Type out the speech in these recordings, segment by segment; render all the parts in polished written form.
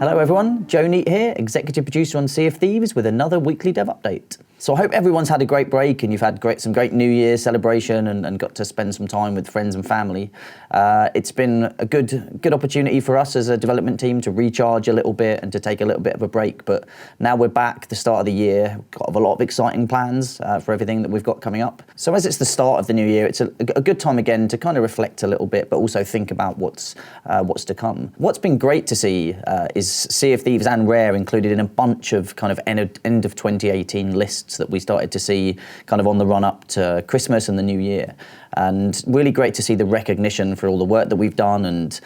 Hello everyone, Joe Neat here, executive producer on Sea of Thieves with another weekly dev update. So I hope everyone's had a great break and you've had some great New Year celebration and got to spend some time with friends and family. It's been a good opportunity for us as a development team to recharge a little bit and to take a little bit of a break. But now we're back, the start of the year, got a lot of exciting plans for everything that we've got coming up. So as it's the start of the new year, it's a good time again to kind of reflect a little bit, but also think about what's to come. What's been great to see is Sea of Thieves and Rare included in a bunch of kind of end of 2018 lists that we started to see kind of on the run up to Christmas and the new year. And really great to see the recognition for all the work that we've done and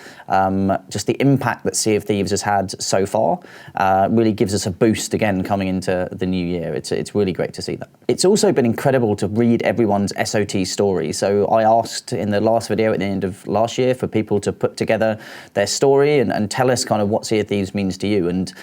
just the impact that Sea of Thieves has had so far really gives us a boost again coming into the new year. It's really great to see that. It's also been incredible to read everyone's SOT stories. So I asked in the last video at the end of last year for people to put together their story and tell us kind of what Sea of Thieves means to you. And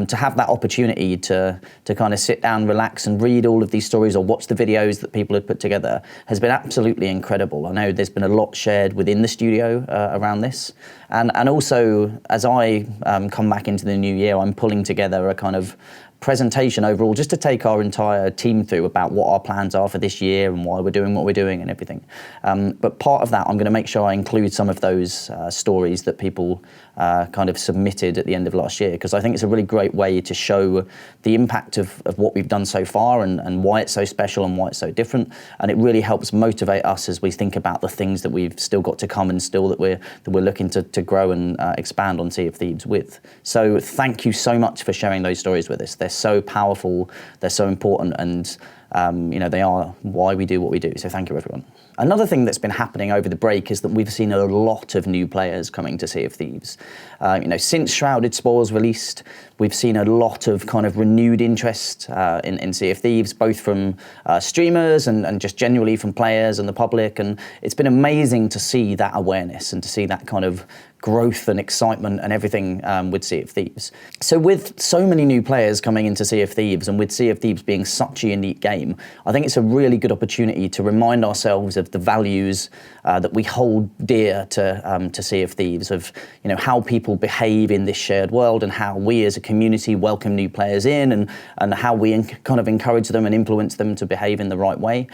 to have that opportunity to kind of sit down, relax and read all of these stories or watch the videos that people had put together has been absolutely incredible. I know there's been a lot shared within the studio around this. And also, as I come back into the new year, I'm pulling together a kind of presentation overall just to take our entire team through about what our plans are for this year and why we're doing what we're doing and everything. But part of that, I'm going to make sure I include some of those stories that people kind of submitted at the end of last year, because I think it's a really great way to show the impact of what we've done so far and why it's so special and why it's so different. And it really helps motivate us as we think about the things that we've still got to come and still that we're looking to grow and expand on Sea of Thieves with. So thank you so much for sharing those stories with us. They're so powerful, they're so important, and they are why we do what we do. So thank you, everyone. Another thing that's been happening over the break is that we've seen a lot of new players coming to Sea of Thieves. Since Shrouded Spores released, we've seen a lot of kind of renewed interest in Sea of Thieves, both from streamers and just generally from players and the public. And it's been amazing to see that awareness and to see that kind of growth and excitement and everything with Sea of Thieves. So with so many new players coming into Sea of Thieves and with Sea of Thieves being such a unique game, I think it's a really good opportunity to remind ourselves of the values that we hold dear to Sea of Thieves, of how people behave in this shared world and how we as a community welcome new players in and how we kind of encourage them and influence them to behave in the right way.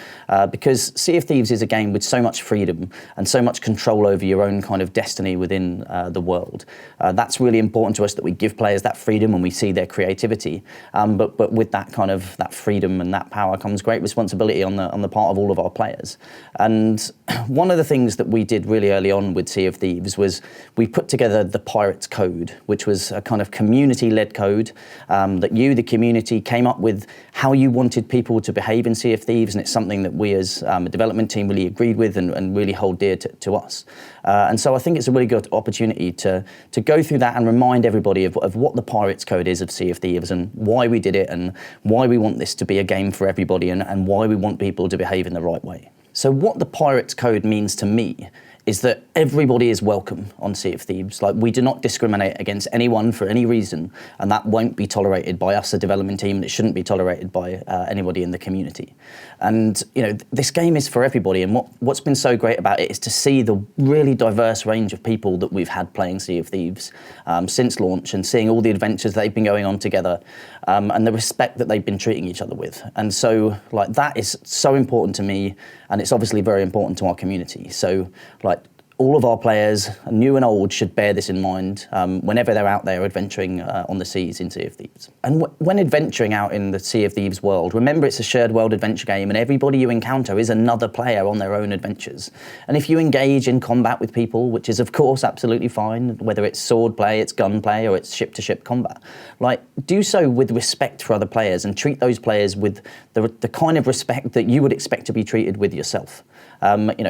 Because Sea of Thieves is a game with so much freedom and so much control over your own kind of destiny within the world. That's really important to us, that we give players that freedom and we see their creativity. But with that kind of that freedom and that power comes great responsibility on the part of all of our players. And one of the things that we did really early on with Sea of Thieves was we put together the Pirates Code, which was a kind of community-led code that you, the community, came up with how you wanted people to behave in Sea of Thieves, and it's something that we as a development team really agreed with and really hold dear to us. And so I think it's a really good opportunity to go through that and remind everybody of what the Pirates Code is of Sea of Thieves and why we did it and why we want this to be a game for everybody and why we want people to behave in the right way. So what the Pirates Code means to me is that everybody is welcome on Sea of Thieves. Like, we do not discriminate against anyone for any reason, and that won't be tolerated by us, the development team, and it shouldn't be tolerated by anybody in the community. And this game is for everybody, and what's been so great about it is to see the really diverse range of people that we've had playing Sea of Thieves since launch, and seeing all the adventures they've been going on together, and the respect that they've been treating each other with. And so that is so important to me, and it's obviously very important to our community. So all of our players, new and old, should bear this in mind whenever they're out there adventuring on the seas in Sea of Thieves. And when adventuring out in the Sea of Thieves world, remember it's a shared world adventure game and everybody you encounter is another player on their own adventures. And if you engage in combat with people, which is of course absolutely fine, whether it's sword play, it's gun play, or it's ship-to-ship combat, do so with respect for other players and treat those players with the kind of respect that you would expect to be treated with yourself.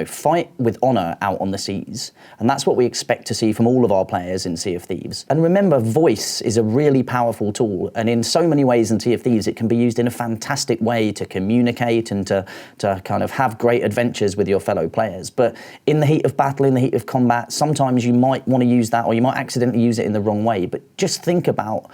Fight with honor out on the seas. And that's what we expect to see from all of our players in Sea of Thieves. And remember, voice is a really powerful tool. And in so many ways in Sea of Thieves, it can be used in a fantastic way to communicate and to kind of have great adventures with your fellow players. But in the heat of battle, in the heat of combat, sometimes you might want to use that, or you might accidentally use it in the wrong way. But just think about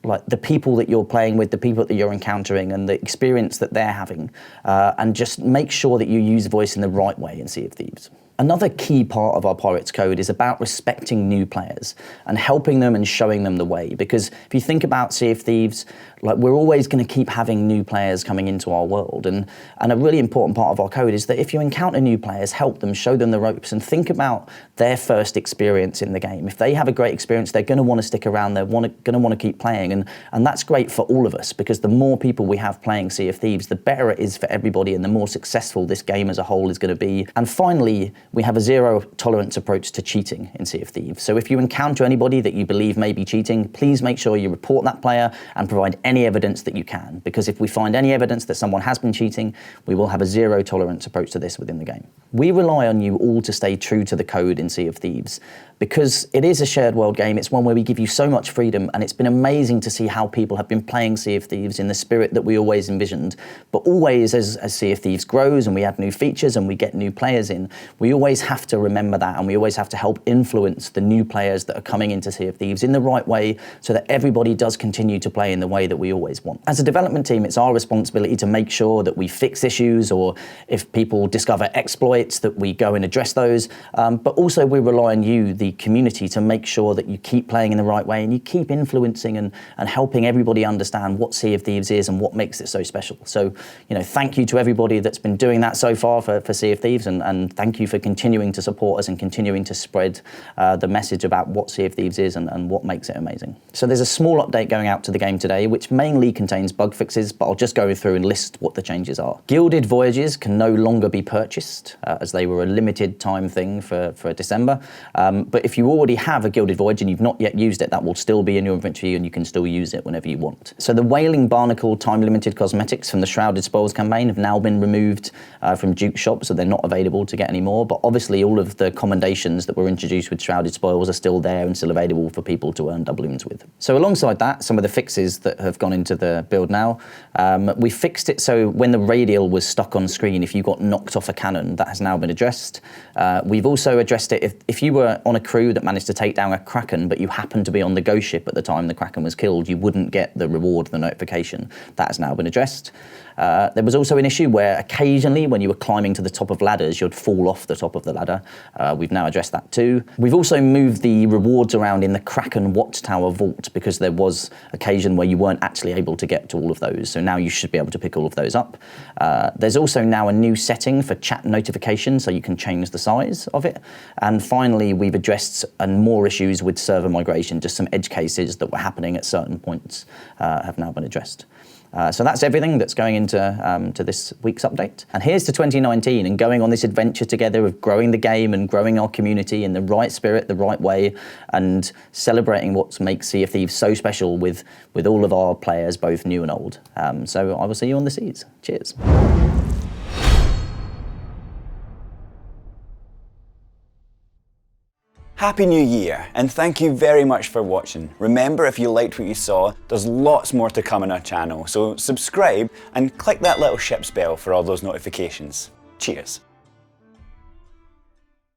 the people that you're playing with, the people that you're encountering, and the experience that they're having, and just make sure that you use voice in the right way in Sea of Thieves. Another key part of our Pirates Code is about respecting new players and helping them and showing them the way. Because if you think about Sea of Thieves, like, we're always going to keep having new players coming into our world. And a really important part of our code is that if you encounter new players, help them, show them the ropes, and think about their first experience in the game. If they have a great experience, they're going to want to stick around, they're going to want to keep playing. And that's great for all of us, because the more people we have playing Sea of Thieves, the better it is for everybody and the more successful this game as a whole is going to be. And finally, we have a zero tolerance approach to cheating in Sea of Thieves. So if you encounter anybody that you believe may be cheating, please make sure you report that player and provide any evidence that you can. Because if we find any evidence that someone has been cheating, we will have a zero tolerance approach to this within the game. We rely on you all to stay true to the code in Sea of Thieves, because it is a shared world game. It's one where we give you so much freedom, and it's been amazing to see how people have been playing Sea of Thieves in the spirit that we always envisioned. But always, as Sea of Thieves grows and we add new features and we get new players in, we always have to remember that, and we always have to help influence the new players that are coming into Sea of Thieves in the right way, so that everybody does continue to play in the way that we always want. As a development team, it's our responsibility to make sure that we fix issues, or if people discover exploits, that we go and address those. But also we rely on you, the community, to make sure that you keep playing in the right way and you keep influencing and helping everybody understand what Sea of Thieves is and what makes it so special. So, thank you to everybody that's been doing that so far for Sea of Thieves, and thank you for continuing to support us and continuing to spread the message about what Sea of Thieves is and what makes it amazing. So there's a small update going out to the game today, which mainly contains bug fixes, but I'll just go through and list what the changes are. Gilded Voyages can no longer be purchased, as they were a limited time thing for December. But if you already have a Gilded Voyage and you've not yet used it, that will still be in your inventory and you can still use it whenever you want. So the Wailing Barnacle time-limited cosmetics from the Shrouded Spoils campaign have now been removed from Duke's shop, so they're not available to get anymore. But obviously all of the commendations that were introduced with Shrouded Spoils are still there and still available for people to earn doubloons with. So alongside that, some of the fixes that have gone into the build now, we fixed it so when the radial was stuck on screen, if you got knocked off a cannon, that has now been addressed. We've also addressed it if you were on a crew that managed to take down a Kraken, but you happened to be on the ghost ship at the time the Kraken was killed, you wouldn't get the reward, the notification. That has now been addressed. There was also an issue where occasionally when you were climbing to the top of ladders, you'd fall off the top of the ladder. We've now addressed that too. We've also moved the rewards around in the Kraken Watchtower vault, because there was occasion where you weren't actually able to get to all of those. So now you should be able to pick all of those up. There's also now a new setting for chat notifications, so you can change the size of it. And finally, we've addressed more issues with server migration. Just some edge cases that were happening at certain points have now been addressed. So that's everything that's going into to this week's update. And here's to 2019 and going on this adventure together of growing the game and growing our community in the right spirit, the right way, and celebrating what makes Sea of Thieves so special with all of our players, both new and old. So I will see you on the seas. Cheers. Happy New Year, and thank you very much for watching. Remember, if you liked what you saw, there's lots more to come on our channel, so subscribe and click that little ship's bell for all those notifications. Cheers.